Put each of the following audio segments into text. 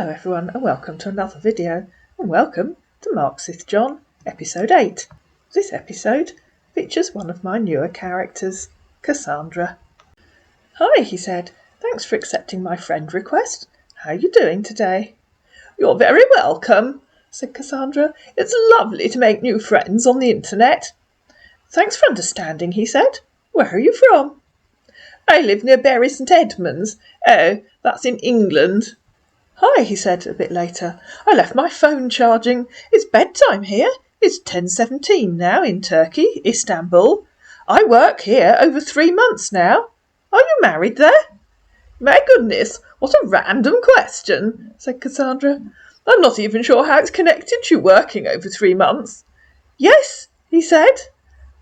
Hello everyone and welcome to another video, and welcome to Marxist John episode 8. This episode features one of my newer characters, Cassandra. Hi, he said. Thanks for accepting my friend request. How are you doing today? You're very welcome, said Cassandra. It's lovely to make new friends on the internet. Thanks for understanding, he said. Where are you from? I live near Bury St Edmunds. Oh, that's in England. Hi, he said a bit later. I left my phone charging. It's bedtime here. It's 10:17 now in Turkey, Istanbul. I work here over 3 months now. Are you married there? My goodness, what a random question, said Cassandra. I'm not even sure how it's connected to you working over 3 months. Yes, he said.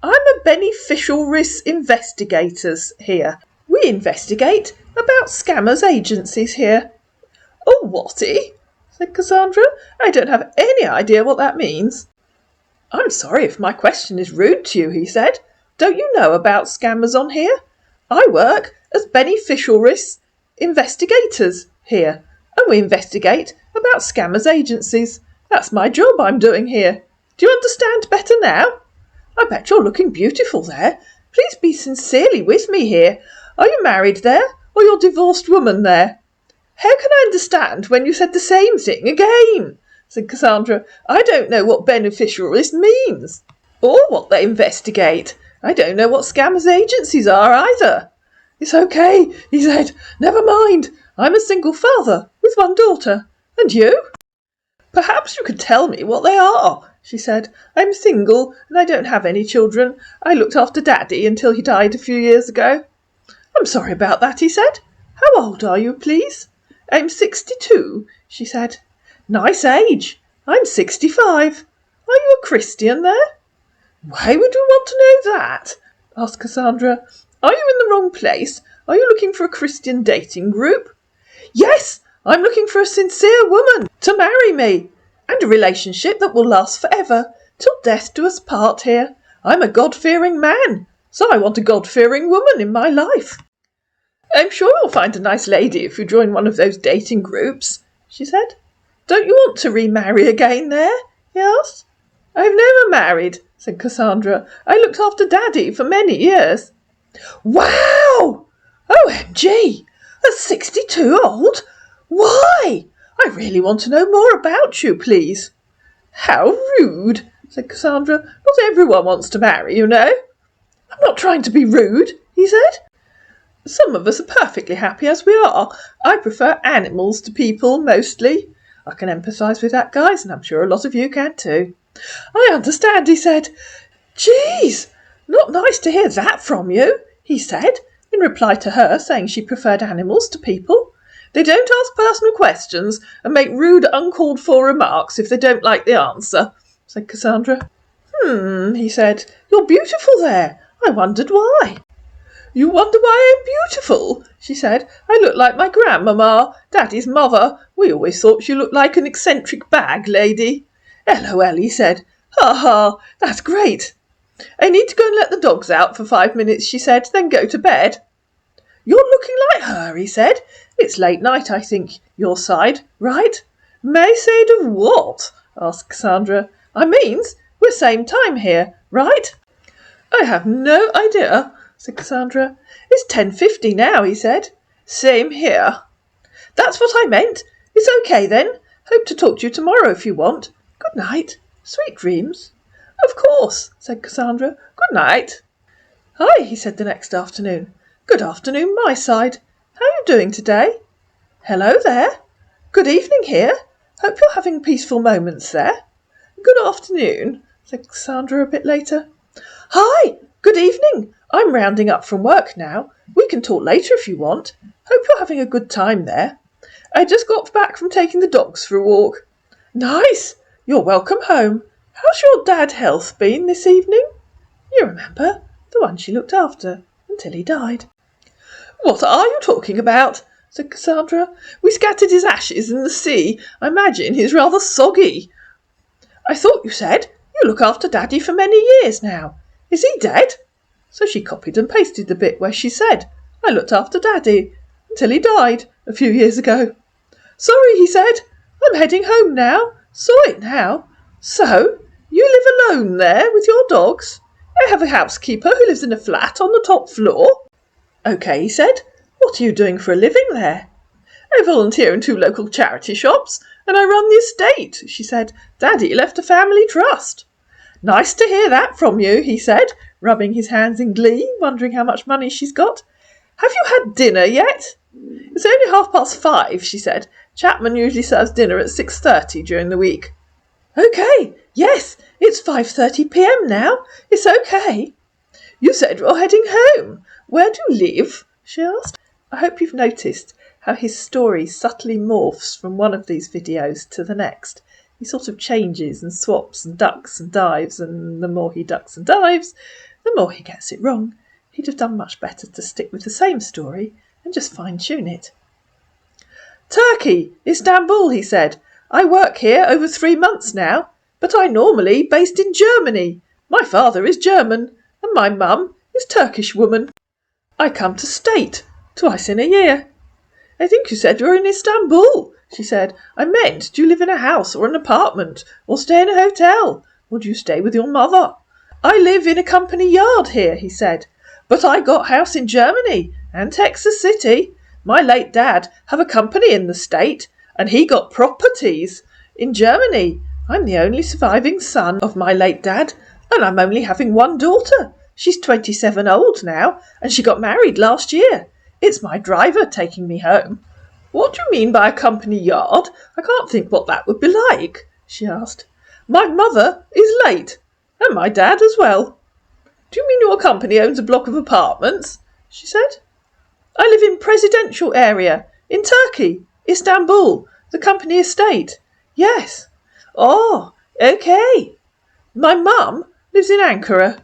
I'm a beneficial risk investigators here. We investigate about scammers agencies here. Oh, whatty? Said Cassandra. I don't have any idea what that means. I'm sorry if my question is rude to you, he said. Don't you know about scammers on here? I work as beneficial risk investigators here, and we investigate about scammers agencies. That's my job I'm doing here. Do you understand better now? I bet you're looking beautiful there. Please be sincerely with me here. Are you married there, or your divorced woman there? How can I understand when you said the same thing again? Said Cassandra. I don't know what beneficialist means, or what they investigate. I don't know what scammers agencies are either. It's okay, he said. Never mind. I'm a single father with 1 daughter. And you? Perhaps you could tell me what they are, she said. I'm single and I don't have any children. I looked after Daddy until he died a few years ago. I'm sorry about that, he said. How old are you, please? I'm 62, she said. Nice age. I'm 65. Are you a Christian there? Why would you want to know that? Asked Cassandra. Are you in the wrong place? Are you looking for a Christian dating group? Yes, I'm looking for a sincere woman to marry me, and a relationship that will last forever, till death do us part here. I'm a God-fearing man, so I want a God-fearing woman in my life. I'm sure you'll find a nice lady if you join one of those dating groups, she said. Don't you want to remarry again there? He asked. I've never married, said Cassandra. I looked after Daddy for many years. Wow! OMG! At 62 old? Why? I really want to know more about you, please. How rude, said Cassandra. Not everyone wants to marry, you know. I'm not trying to be rude, he said. Some of us are perfectly happy as we are. I prefer animals to people, mostly. I can empathise with that, guys, and I'm sure a lot of you can too. I understand, he said. Geez, not nice to hear that from you, he said, in reply to her saying she preferred animals to people. They don't ask personal questions and make rude, uncalled-for remarks if they don't like the answer, said Cassandra. He said. You're beautiful there. I wondered why. You wonder why I'm beautiful, she said. I look like my grandmamma, Daddy's mother. We always thought she looked like an eccentric bag lady. LOL, he said. Ha ha, that's great. I need to go and let the dogs out for 5 minutes, she said, then go to bed. You're looking like her, he said. It's late night, I think, your side, right? May said of what? Asked Cassandra. I means we're same time here, right? I have no idea, said Cassandra. It's 10:50 now, he said. Same here. That's what I meant. It's okay then. Hope to talk to you tomorrow if you want. Good night. Sweet dreams. Of course, said Cassandra. Good night. Hi, he said the next afternoon. Good afternoon, my side. How are you doing today? Hello there. Good evening here. Hope you're having peaceful moments there. Good afternoon, said Cassandra a bit later. Hi, good evening. I'm rounding up from work now. We can talk later if you want. Hope you're having a good time there. I just got back from taking the dogs for a walk. Nice. You're welcome home. How's your dad health been this evening? You remember, the one she looked after until he died. What are you talking about? Said Cassandra. We scattered his ashes in the sea. I imagine he's rather soggy. I thought you said you look after Daddy for many years now. Is he dead? So she copied and pasted the bit where she said, I looked after Daddy until he died a few years ago. Sorry, he said. I'm heading home now. Saw it now. So, you live alone there with your dogs? I have a housekeeper who lives in a flat on the top floor. OK, he said. What are you doing for a living there? I volunteer in 2 local charity shops, and I run the estate, she said. Daddy left a family trust. Nice to hear that from you, he said, rubbing his hands in glee, wondering how much money she's got. Have you had dinner yet? It's only 5:30, she said. Chapman usually serves dinner at 6:30 during the week. OK, yes, it's 5:30 p.m. now. It's OK. You said you're heading home. Where do you live? She asked. I hope you've noticed how his story subtly morphs from one of these videos to the next. He sort of changes and swaps and ducks and dives, and the more he ducks and dives, the more he gets it wrong. He'd have done much better to stick with the same story and just fine-tune it. Turkey, Istanbul, he said. I work here over 3 months now, but I normally based in Germany. My father is German, and my mum is Turkish woman. I come to state twice in a year. I think you said you're in Istanbul, she said. I meant, do you live in a house or an apartment, or stay in a hotel, or do you stay with your mother? I live in a company yard here, he said, but I got house in Germany and Texas City. My late dad have a company in the state, and he got properties in Germany. I'm the only surviving son of my late dad, and I'm only having 1 daughter. She's 27 old now, and she got married last year. It's my driver taking me home. What do you mean by a company yard? I can't think what that would be like, she asked. My mother is late, and my dad as well. Do you mean your company owns a block of apartments? She said. I live in Presidential area, in Turkey, Istanbul, the company estate. Yes. Oh, OK. My mum lives in Ankara,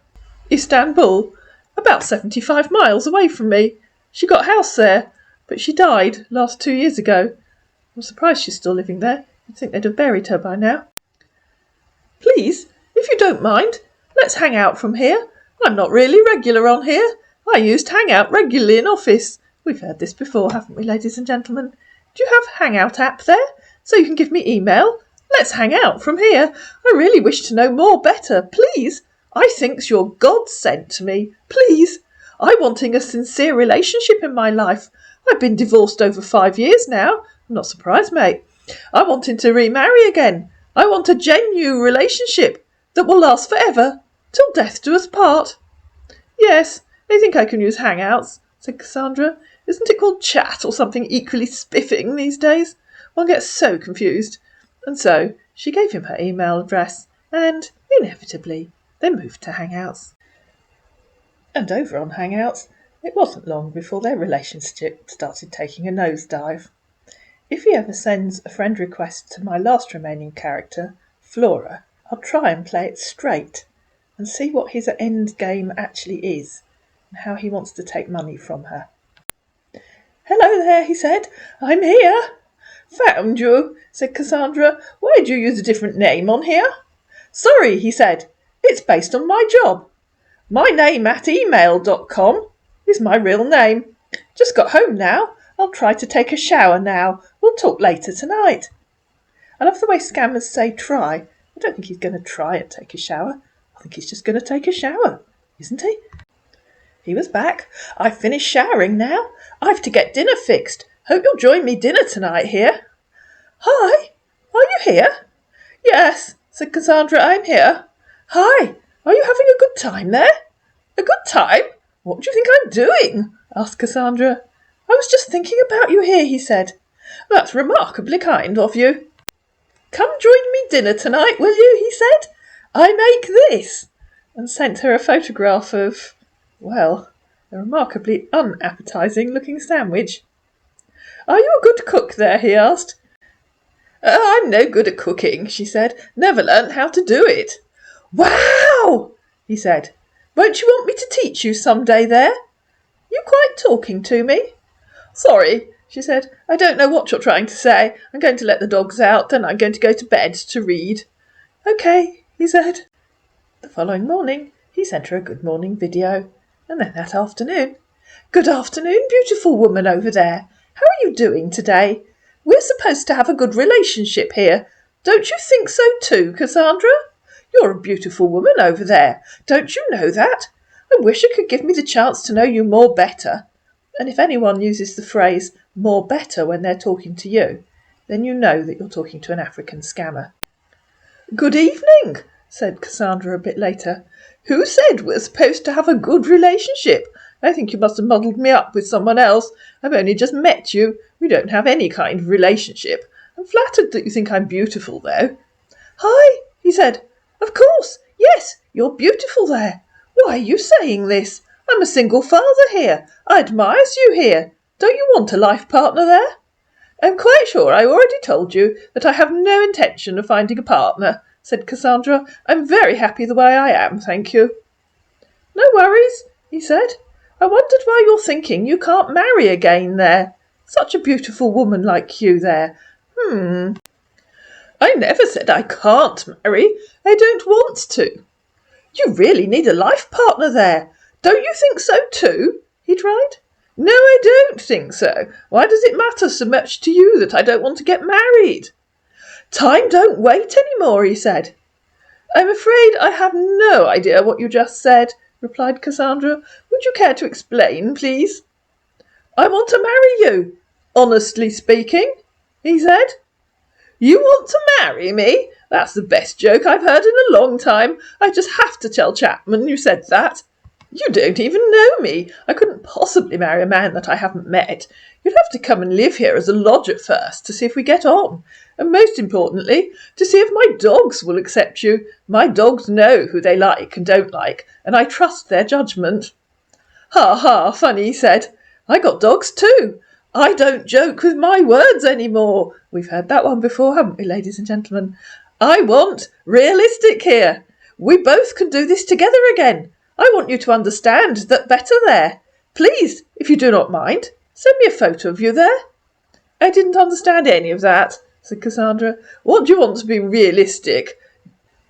Istanbul, about 75 miles away from me. She got a house there, but she died last 2 years ago. I'm surprised she's still living there. You'd think they'd have buried her by now. Please, if you don't mind, let's hang out from here. I'm not really regular on here. I used Hangout regularly in office. We've heard this before, haven't we, ladies and gentlemen? Do you have Hangout app there, so you can give me email? Let's hang out from here. I really wish to know more better. Please, I think's you're God sent to me. Please. I'm wanting a sincere relationship in my life. I've been divorced over 5 years now. I'm not surprised, mate. I'm wanting to remarry again. I want a genuine relationship that will last forever, till death do us part. Yes, I think I can use Hangouts, said Cassandra. Isn't it called chat or something equally spiffing these days? One gets so confused. And so she gave him her email address, and, inevitably, they moved to Hangouts. And over on Hangouts, it wasn't long before their relationship started taking a nosedive. If he ever sends a friend request to my last remaining character, Flora, I'll try and play it straight and see what his end game actually is and how he wants to take money from her. Hello there, he said. I'm here. Found you, said Cassandra. Why'd you use a different name on here? Sorry, he said. It's based on my job. My name at email.com is my real name. Just got home now. I'll try to take a shower now. We'll talk later tonight. I love the way scammers say try. I don't think he's going to try and take a shower. I think he's just going to take a shower, isn't he? He was back. I've finished showering now. I've to get dinner fixed. Hope you'll join me dinner tonight here. Hi, are you here? Yes, said Cassandra, I'm here. Hi, are you having a good time there? A good time? What do you think I'm doing? Asked Cassandra. I was just thinking about you here, he said. That's remarkably kind of you. Come join me dinner tonight, will you? He said. I make this, and sent her a photograph of, well, a remarkably unappetising looking sandwich. Are you a good cook there? He asked. I'm no good at cooking, she said. Never learnt how to do it. Wow, he said. Won't you want me to teach you some day there? You quite talking to me? Sorry, she said. I don't know what you're trying to say. I'm going to let the dogs out, then I'm going to go to bed to read. OK, he said. The following morning, he sent her a good morning video. And then that afternoon, Good afternoon, beautiful woman over there. How are you doing today? We're supposed to have a good relationship here. Don't you think so too, Cassandra? You're a beautiful woman over there. Don't you know that? I wish I could give me the chance to know you more better. And if anyone uses the phrase more better when they're talking to you, then you know that you're talking to an African scammer. Good evening, said Cassandra a bit later. Who said we're supposed to have a good relationship? I think you must have muddled me up with someone else. I've only just met you. We don't have any kind of relationship. I'm flattered that you think I'm beautiful, though. Hi, he said. Of course, yes, you're beautiful there. Why are you saying this? I'm a single father here. I admire you here. Don't you want a life partner there? I'm quite sure I already told you that I have no intention of finding a partner, said Cassandra. I'm very happy the way I am, thank you. No worries, he said. I wondered why you're thinking you can't marry again there. Such a beautiful woman like you there. I never said I can't marry. I don't want to. You really need a life partner there. Don't you think so too? He tried. No, I don't think so. Why does it matter so much to you that I don't want to get married? Time don't wait any more, he said. I'm afraid I have no idea what you just said, replied Cassandra. Would you care to explain, please? I want to marry you, honestly speaking, he said. You want to marry me? That's the best joke I've heard in a long time. I just have to tell Chapman you said that. You don't even know me. I couldn't possibly marry a man that I haven't met. You'd have to come and live here as a lodger first to see if we get on. And most importantly, to see if my dogs will accept you. My dogs know who they like and don't like, and I trust their judgment. Ha ha, funny, he said. I got dogs too. I don't joke with my words any more. We've heard that one before, haven't we, ladies and gentlemen? I want realistic here. We both can do this together again. I want you to understand that better there. Please, if you do not mind, send me a photo of you there. I didn't understand any of that, said Cassandra. What do you want to be realistic?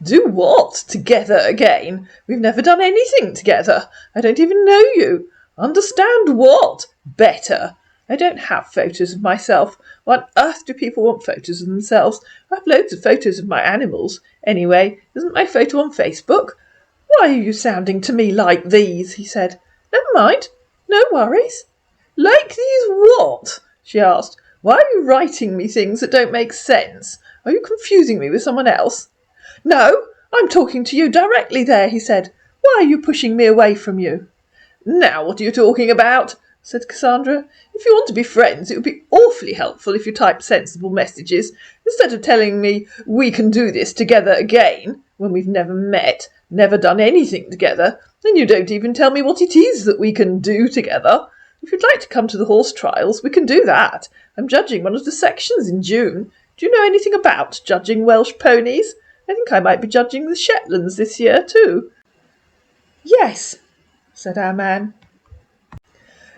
Do what? Together again? We've never done anything together. I don't even know you. Understand what? Better. I don't have photos of myself. Why on earth do people want photos of themselves? I have loads of photos of my animals. Anyway, isn't my photo on Facebook? Why are you sounding to me like these? He said. Never mind. No worries. Like these what? She asked. Why are you writing me things that don't make sense? Are you confusing me with someone else? No, I'm talking to you directly there, he said. Why are you pushing me away from you? Now what are you talking about? Said Cassandra. If you want to be friends, it would be awfully helpful if you typed sensible messages, instead of telling me we can do this together again, when we've never met, never done anything together, and you don't even tell me what it is that we can do together. If you'd like to come to the horse trials, we can do that. I'm judging one of the sections in June. Do you know anything about judging Welsh ponies? I think I might be judging the Shetlands this year too. Yes, said our man.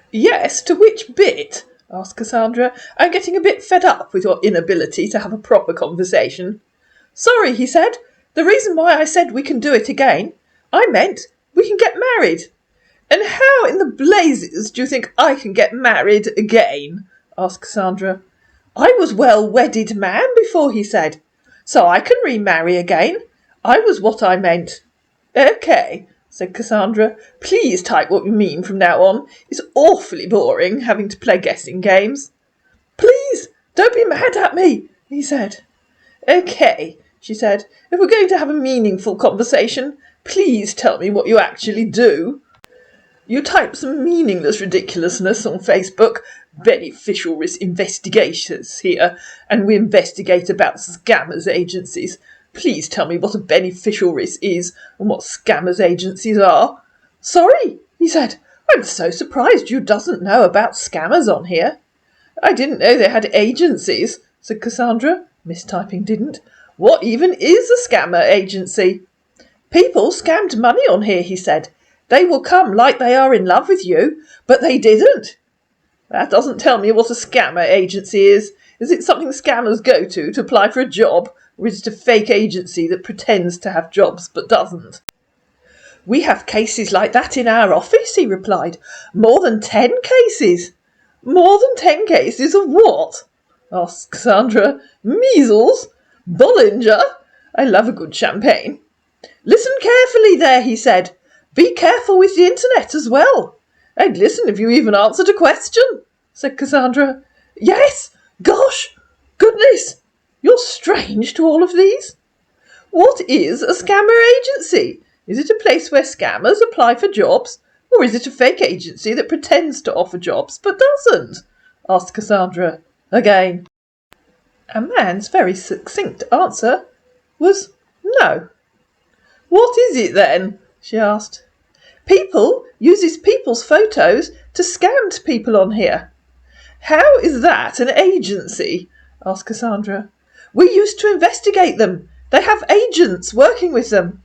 Yes, to which bit? Asked Cassandra. I'm getting a bit fed up with your inability to have a proper conversation. Sorry, he said. The reason why I said we can do it again, I meant we can get married. And how in the blazes do you think I can get married again? Asked Cassandra. I was well-wedded man before, he said. So I can remarry again. I was what I meant. Okay, said Cassandra. Please type what you mean from now on. It's awfully boring having to play guessing games. Please, don't be mad at me, he said. Okay, she said. If we're going to have a meaningful conversation, please tell me what you actually do. You type some meaningless ridiculousness on Facebook. Beneficial risk investigators here, and we investigate about scammers agencies. Please tell me what a beneficial risk is and what scammers agencies are. Sorry, he said. I'm so surprised you doesn't know about scammers on here. I didn't know they had agencies, said Cassandra. Mistyping didn't. What even is a scammer agency? People scammed money on here, he said. They will come like they are in love with you, but they didn't. That doesn't tell me what a scammer agency is. Is it something scammers go to apply for a job, or is it a fake agency that pretends to have jobs but doesn't? We have cases like that in our office, he replied. More than 10 cases. More than 10 cases of what? asked Cassandra. Measles? Bollinger? I love a good champagne. Listen carefully there, he said. Be careful with the internet as well. I'd listen if you even answered a question, said Cassandra. Yes, gosh, goodness, you're strange to all of these. What is a scammer agency? Is it a place where scammers apply for jobs? Or is it a fake agency that pretends to offer jobs but doesn't? Asked Cassandra again. And man's very succinct answer was no. What is it then? She asked. People uses people's photos to scam people on here. How is that an agency? Asked Cassandra. We used to investigate them. They have agents working with them.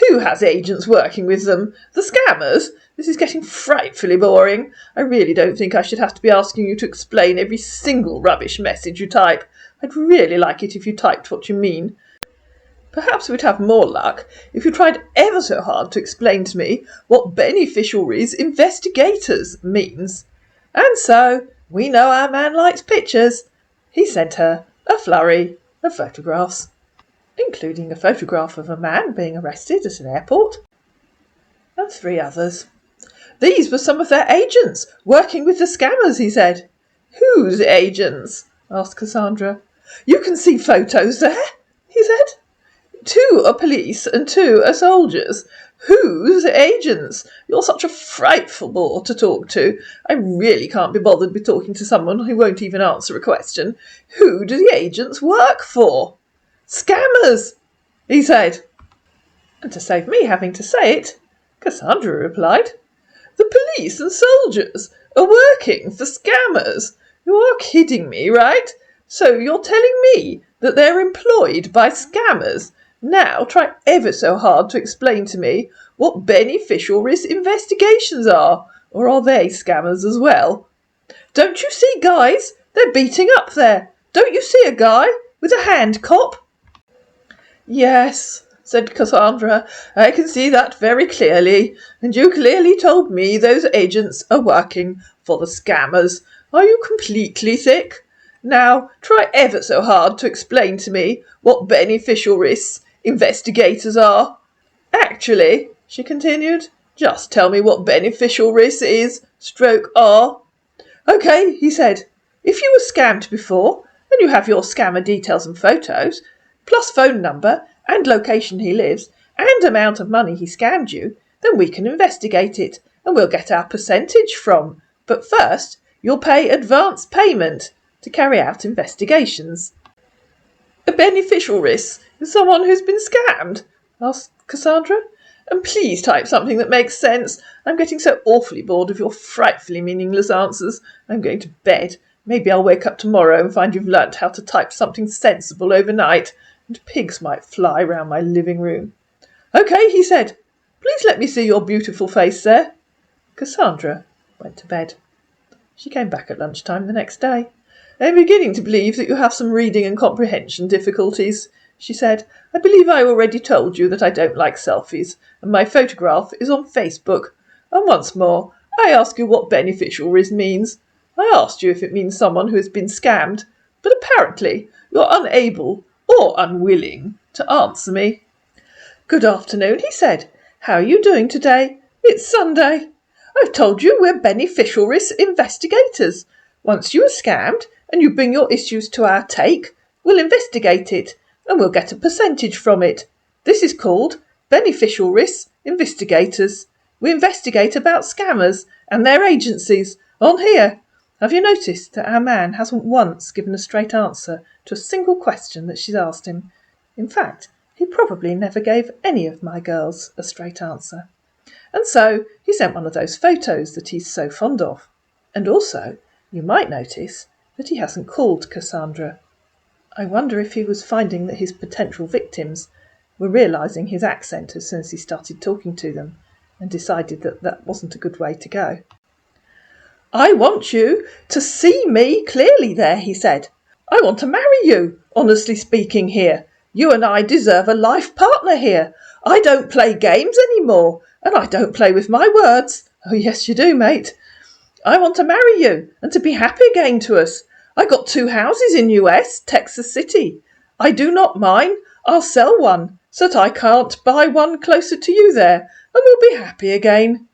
Who has agents working with them? The scammers? This is getting frightfully boring. I really don't think I should have to be asking you to explain every single rubbish message you type. I'd really like it if you typed what you mean. Perhaps we'd have more luck if you tried ever so hard to explain to me what beneficiaries investigators means. And so, we know our man likes pictures. He sent her a flurry of photographs, including a photograph of a man being arrested at an airport, and 3 others. These were some of their agents working with the scammers, he said. Whose agents? Asked Cassandra. You can see photos there, he said. 2 are police and 2 are soldiers. Whose agents? You're such a frightful bore to talk to. I really can't be bothered with talking to someone who won't even answer a question. Who do the agents work for? Scammers, he said. And to save me having to say it, Cassandra replied, the police and soldiers are working for scammers. You are kidding me, right? So you're telling me that they're employed by scammers? Now try ever so hard to explain to me what beneficial risk investigations are, or are they scammers as well? Don't you see, guys? They're beating up there. Don't you see a guy with a hand cop? Yes, said Cassandra, I can see that very clearly, and you clearly told me those agents are working for the scammers. Are you completely thick? Now try ever so hard to explain to me what beneficial risks investigators are. Actually, she continued, just tell me what beneficial risk is, /are. Okay, he said, if you were scammed before, and you have your scammer details and photos, plus phone number and location he lives, and amount of money he scammed you, then we can investigate it, and we'll get our percentage from. But first, you'll pay advance payment to carry out investigations. A beneficial risk is someone who's been scammed? Asked Cassandra. And please type something that makes sense. I'm getting so awfully bored of your frightfully meaningless answers. I'm going to bed. Maybe I'll wake up tomorrow and find you've learnt how to type something sensible overnight, and pigs might fly round my living room. Okay, he said. Please let me see your beautiful face there. Cassandra went to bed. She came back at lunchtime the next day. I'm beginning to believe that you have some reading and comprehension difficulties, she said. I believe I already told you that I don't like selfies, and my photograph is on Facebook. And once more, I ask you what beneficial risk means. I asked you if it means someone who has been scammed, but apparently you're unable or unwilling to answer me. Good afternoon, he said. How are you doing today? It's Sunday. I've told you we're beneficial risk investigators. Once you are scammed and you bring your issues to our take, we'll investigate it and we'll get a percentage from it. This is called beneficial risk investigators. We investigate about scammers and their agencies on here. Have you noticed that our man hasn't once given a straight answer to a single question that she's asked him? In fact, he probably never gave any of my girls a straight answer. And so he sent one of those photos that he's so fond of. And also, you might notice that he hasn't called Cassandra. I wonder if he was finding that his potential victims were realising his accent as soon as he started talking to them, and decided that that wasn't a good way to go. I want you to see me clearly there, he said. I want to marry you, honestly speaking here. You and I deserve a life partner here. I don't play games anymore, and I don't play with my words. Oh, yes, you do, mate. I want to marry you and to be happy again to us. I got 2 houses in US, Texas City. I do not mind. I'll sell one, so that I can't buy one closer to you there, and we'll be happy again."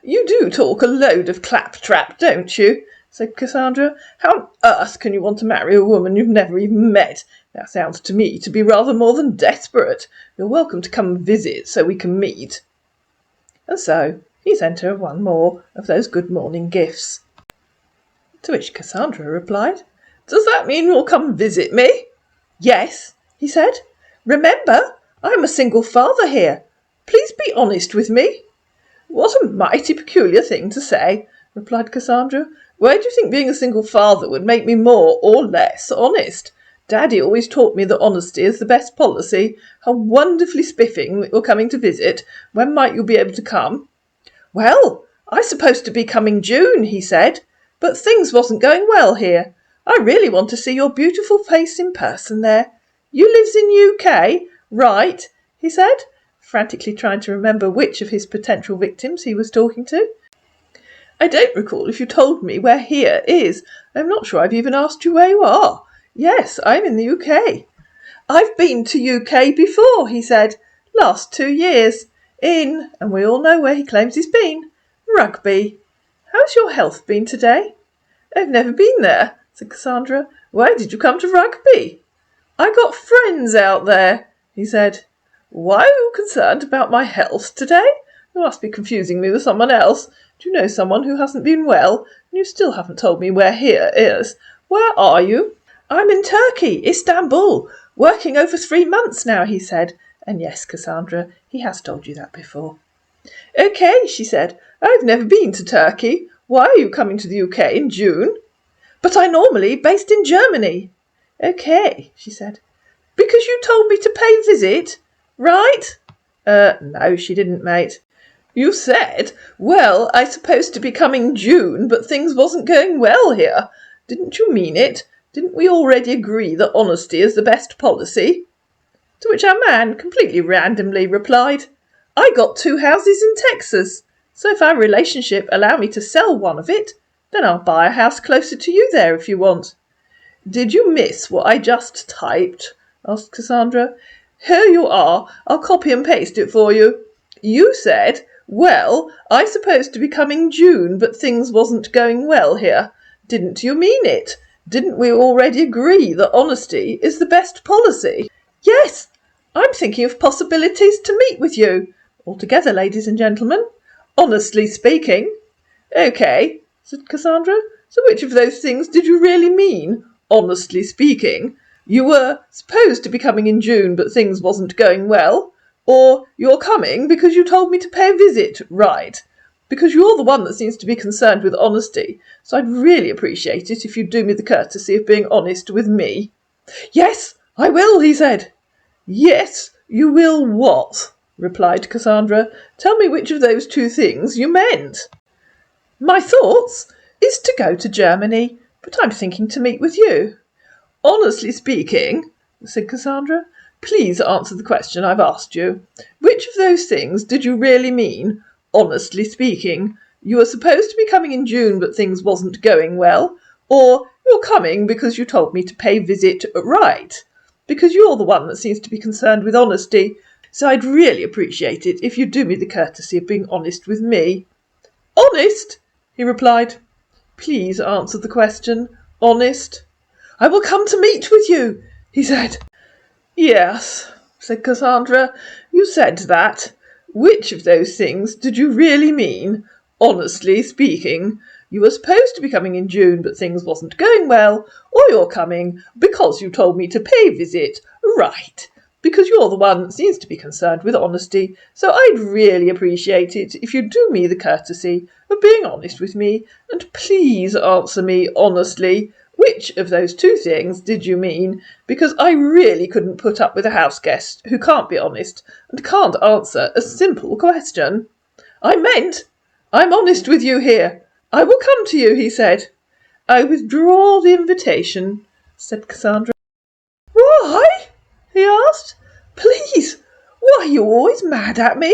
"You do talk a load of claptrap, don't you?" said Cassandra. "How on earth can you want to marry a woman you've never even met? That sounds to me to be rather more than desperate. You're welcome to come and visit so we can meet." And so he sent her one more of those good morning gifts. To which Cassandra replied, "Does that mean you'll come visit me?" "Yes," he said. "Remember, I'm a single father here. Please be honest with me." "What a mighty peculiar thing to say," replied Cassandra. "Why do you think being a single father would make me more or less honest? Daddy always taught me that honesty is the best policy. How wonderfully spiffing that you're coming to visit. When might you be able to come?" "Well, I supposed to be coming June," he said, "but things wasn't going well here. I really want to see your beautiful face in person there. You lives in UK, right?" he said, frantically trying to remember which of his potential victims he was talking to. "I don't recall if you told me where here is. I'm not sure I've even asked you where you are. Yes, I'm in the UK. "I've been to UK before," he said. "Last 2 years. In," and we all know where he claims he's been, "Rugby. How's your health been today?" "I've never been there," said Cassandra. "Why did you come to Rugby?" "I got friends out there," he said. "Why are you concerned about my health today? You must be confusing me with someone else. Do you know someone who hasn't been well? And you still haven't told me where here is. Where are you?" "I'm in Turkey, Istanbul, working over 3 months now," he said. And yes, Cassandra, he has told you that before. "Okay," she said. "I've never been to Turkey. Why are you coming to the UK in June?" "But I normally based in Germany." "Okay," she said. "Because you told me to pay visit, right?" No, she didn't, mate. "You said, well, I supposed to be coming June, but things wasn't going well here. Didn't you mean it? Didn't we already agree that honesty is the best policy?" To which our man completely randomly replied, "I got 2 houses in Texas, so if our relationship allow me to sell one of it, then I'll buy a house closer to you there if you want." "Did you miss what I just typed?" asked Cassandra. "Here you are. I'll copy and paste it for you. You said, well, I supposed to be coming June, but things wasn't going well here. Didn't you mean it? Didn't we already agree that honesty is the best policy?" "Yes, I'm thinking of possibilities to meet with you. Altogether, ladies and gentlemen. Honestly speaking." "Okay," said Cassandra. "So which of those things did you really mean, honestly speaking? You were supposed to be coming in June, but things wasn't going well? Or you're coming because you told me to pay a visit, right? Because you're the one that seems to be concerned with honesty, so I'd really appreciate it if you'd do me the courtesy of being honest with me." "Yes, I will," he said. "Yes, you will what?" replied Cassandra. "Tell me which of those 2 things you meant." "My thoughts is to go to Germany, but I'm thinking to meet with you." "Honestly speaking," said Cassandra, "please answer the question I've asked you. Which of those things did you really mean, honestly speaking? You were supposed to be coming in June, but things wasn't going well? Or you're coming because you told me to pay visit, right? Because you're the one that seems to be concerned with honesty, so I'd really appreciate it if you'd do me the courtesy of being honest with me." "Honest?" he replied. "Please answer the question. Honest?" "I will come to meet with you," he said. "Yes," said Cassandra, "you said that. Which of those things did you really mean, honestly speaking? You were supposed to be coming in June, but things wasn't going well, or you're coming because you told me to pay visit, right? Because you're the one that seems to be concerned with honesty, so I'd really appreciate it if you'd do me the courtesy of being honest with me, and please answer me honestly. Which of those 2 things did you mean? Because I really couldn't put up with a house guest who can't be honest and can't answer a simple question." "I meant, I'm honest with you here. I will come to you," he said. "I withdraw the invitation," said Cassandra. "Why?" he asked. "Please, why are you always mad at me?"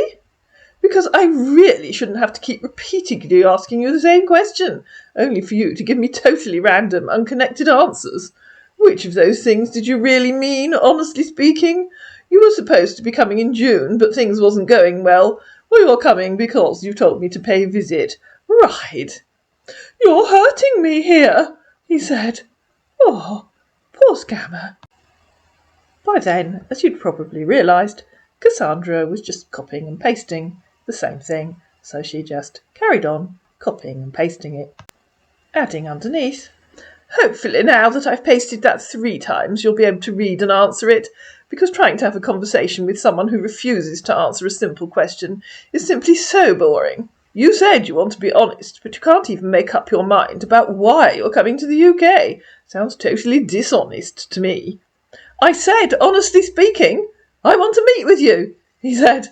because I really shouldn't have to keep repeatedly asking you the same question, only for you to give me totally random, unconnected answers. Which of those things did you really mean, honestly speaking? You were supposed to be coming in June, but things wasn't going well, or you're coming because you told me to pay a visit. Right. You're hurting me here, he said. Oh, poor Scammer. By then, as you'd probably realised, Cassandra was just copying and pasting the same thing, so she just carried on copying and pasting it, adding underneath, hopefully now that I've pasted that 3 times you'll be able to read and answer it, because trying to have a conversation with someone who refuses to answer a simple question is simply so boring. You said you want to be honest, but you can't even make up your mind about why you're coming to the UK. Sounds totally dishonest to me. I said, honestly speaking, I want to meet with you, he said.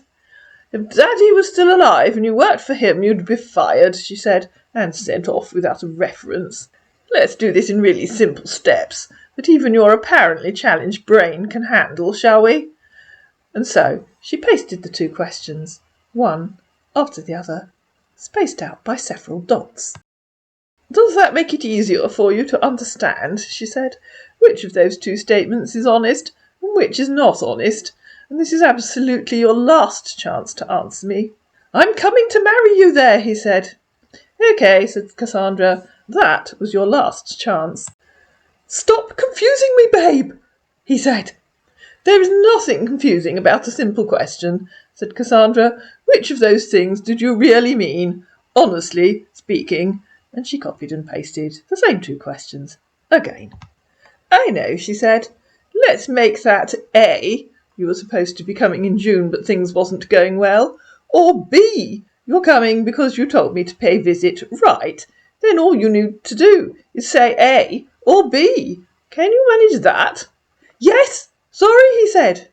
If Daddy was still alive and you worked for him, you'd be fired, she said, and sent off without a reference. Let's do this in really simple steps that even your apparently challenged brain can handle, shall we? And so she pasted the 2 questions, one after the other, spaced out by several dots. Does that make it easier for you to understand, she said, which of those 2 statements is honest and which is not honest? And this is absolutely your last chance to answer me. I'm coming to marry you there, he said. Okay, said Cassandra, that was your last chance. Stop confusing me, babe, he said. There is nothing confusing about a simple question, said Cassandra. Which of those things did you really mean, honestly speaking? And she copied and pasted the same 2 questions again. I know, she said. Let's make that A, you were supposed to be coming in June but things wasn't going well, or B, you're coming because you told me to pay a visit, right? Then all you need to do is say A or B. Can you manage that? Yes, sorry, he said.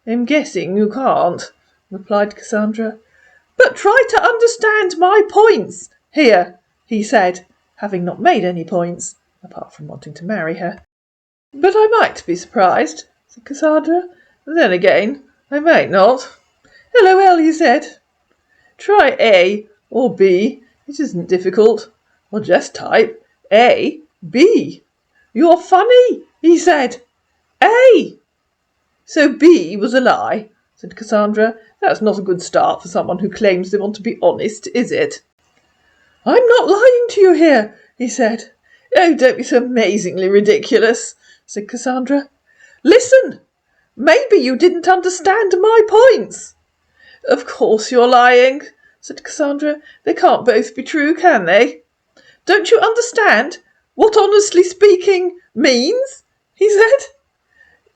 I'm guessing you can't, replied Cassandra. But try to understand my points here, he said, having not made any points, apart from wanting to marry her. But I might be surprised, said Cassandra. Then again, I might not. LOL, he said. Try A or B. It isn't difficult. Or just type A, B. You're funny, he said. A. So B was a lie, said Cassandra. That's not a good start for someone who claims they want to be honest, is it? I'm not lying to you here, he said. Oh, don't be so amazingly ridiculous, said Cassandra. Listen, maybe you didn't understand my points. Of course you're lying, said Cassandra. They can't both be true, can they? Don't you understand what honestly speaking means? He said.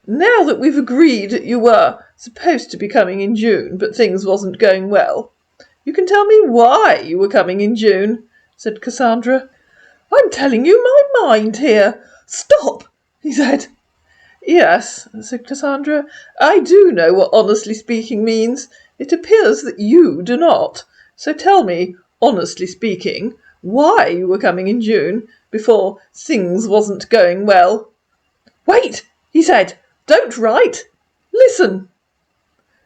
Now that we've agreed you were supposed to be coming in June, but things wasn't going well, you can tell me why you were coming in June, said Cassandra. I'm telling you my mind here. Stop, he said. Yes, said Cassandra, I do know what honestly speaking means. It appears that you do not. So tell me, honestly speaking, why you were coming in June before things wasn't going well. Wait, he said. Don't write. Listen.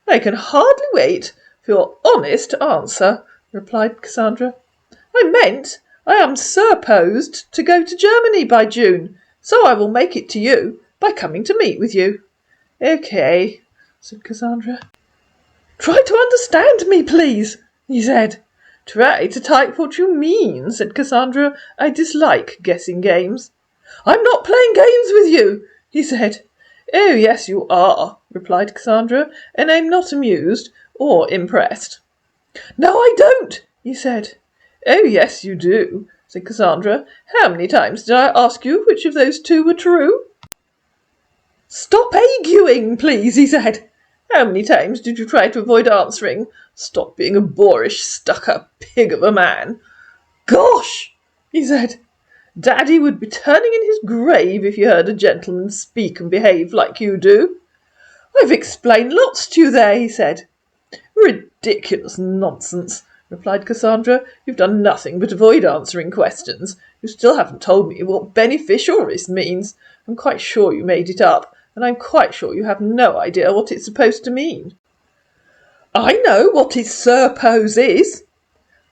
I can hardly wait for your honest answer, replied Cassandra. I meant I am supposed to go to Germany by June, so I will make it to you by coming to meet with you. Okay, said Cassandra. Try to understand me, please, he said. Try to type what you mean, said Cassandra. I dislike guessing games. I'm not playing games with you, he said. Oh, yes, you are, replied Cassandra, and I'm not amused or impressed. No, I don't, he said. Oh, yes, you do, said Cassandra. How many times did I ask you which of those 2 were true? Stop arguing, please, he said. How many times did you try to avoid answering? Stop being a boorish, stuck-up pig of a man. Gosh, he said. Daddy would be turning in his grave if he heard a gentleman speak and behave like you do. I've explained lots to you there, he said. Ridiculous nonsense, replied Cassandra. You've done nothing but avoid answering questions. You still haven't told me what beneficiaris means. I'm quite sure you made it up, and I'm quite sure you have no idea what it's supposed to mean. I know what his suppose is.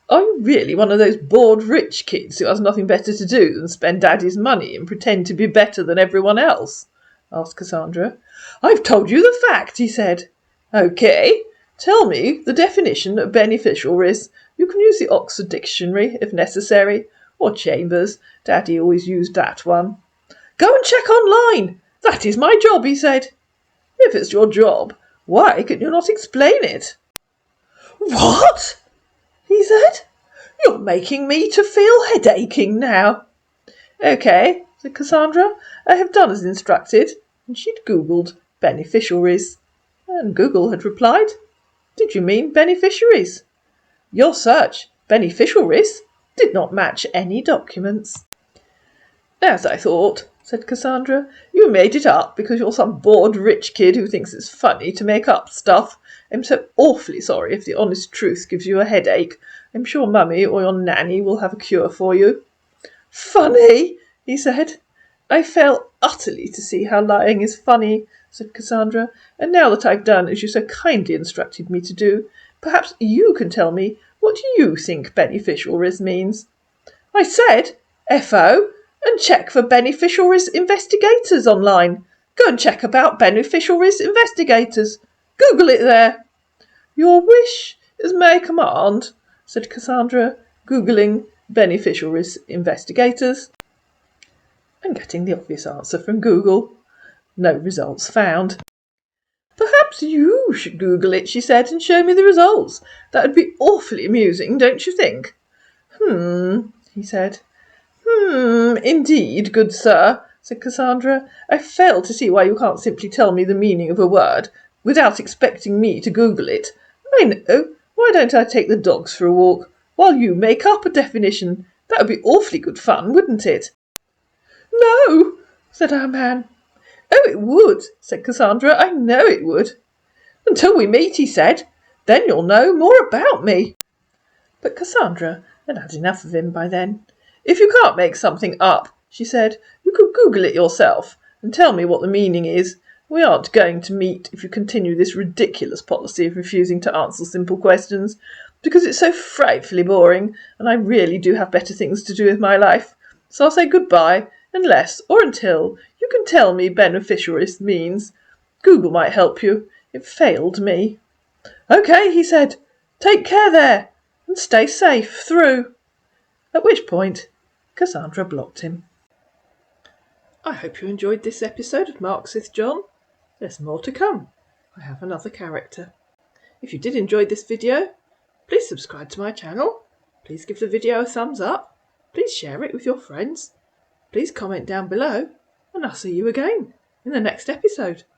Are you really one of those bored rich kids who has nothing better to do than spend Daddy's money and pretend to be better than everyone else? Asked Cassandra. I've told you the fact, he said. OK, tell me the definition of beneficial is. You can use the Oxford Dictionary if necessary, or Chambers. Daddy always used that one. Go and check online. That is my job, he said. If it's your job, why can you not explain it? What? He said. You're making me to feel head-aching now. OK, said Cassandra. I have done as instructed. And she'd Googled beneficiaries. And Google had replied, Did you mean beneficiaries? Your search, beneficiaries, did not match any documents. As I thought, said Cassandra. You made it up because you're some bored rich kid who thinks it's funny to make up stuff. I'm so awfully sorry if the honest truth gives you a headache. I'm sure Mummy or your nanny will have a cure for you. Funny, he said. I fail utterly to see how lying is funny, said Cassandra, and now that I've done as you so kindly instructed me to do, perhaps you can tell me what you think beneficiaries means. I said, F.O., and check for beneficiaries investigators online. Go and check about beneficiaries investigators. Google it there. Your wish is my command, said Cassandra, Googling beneficiaries investigators and getting the obvious answer from Google. No results found. Perhaps you should Google it, she said, and show me the results. That would be awfully amusing, don't you think? He said. Indeed, good sir, said Cassandra. I fail to see why you can't simply tell me the meaning of a word without expecting me to Google it. I know. Why don't I take the dogs for a walk while you make up a definition? That would be awfully good fun, wouldn't it? No, said our man. Oh, it would, said Cassandra. I know it would. Until we meet, he said. Then you'll know more about me. But Cassandra had had enough of him by then. If you can't make something up, she said, you could Google it yourself and tell me what the meaning is. We aren't going to meet if you continue this ridiculous policy of refusing to answer simple questions, because it's so frightfully boring, and I really do have better things to do with my life. So I'll say goodbye, unless or until you can tell me beneficiaries means. Google might help you. It failed me. OK, he said. Take care there, and stay safe through. At which point Cassandra blocked him. I hope you enjoyed this episode of Marxist John. There's more to come. I have another character. If you did enjoy this video, please subscribe to my channel. Please give the video a thumbs up. Please share it with your friends. Please comment down below, and I'll see you again in the next episode.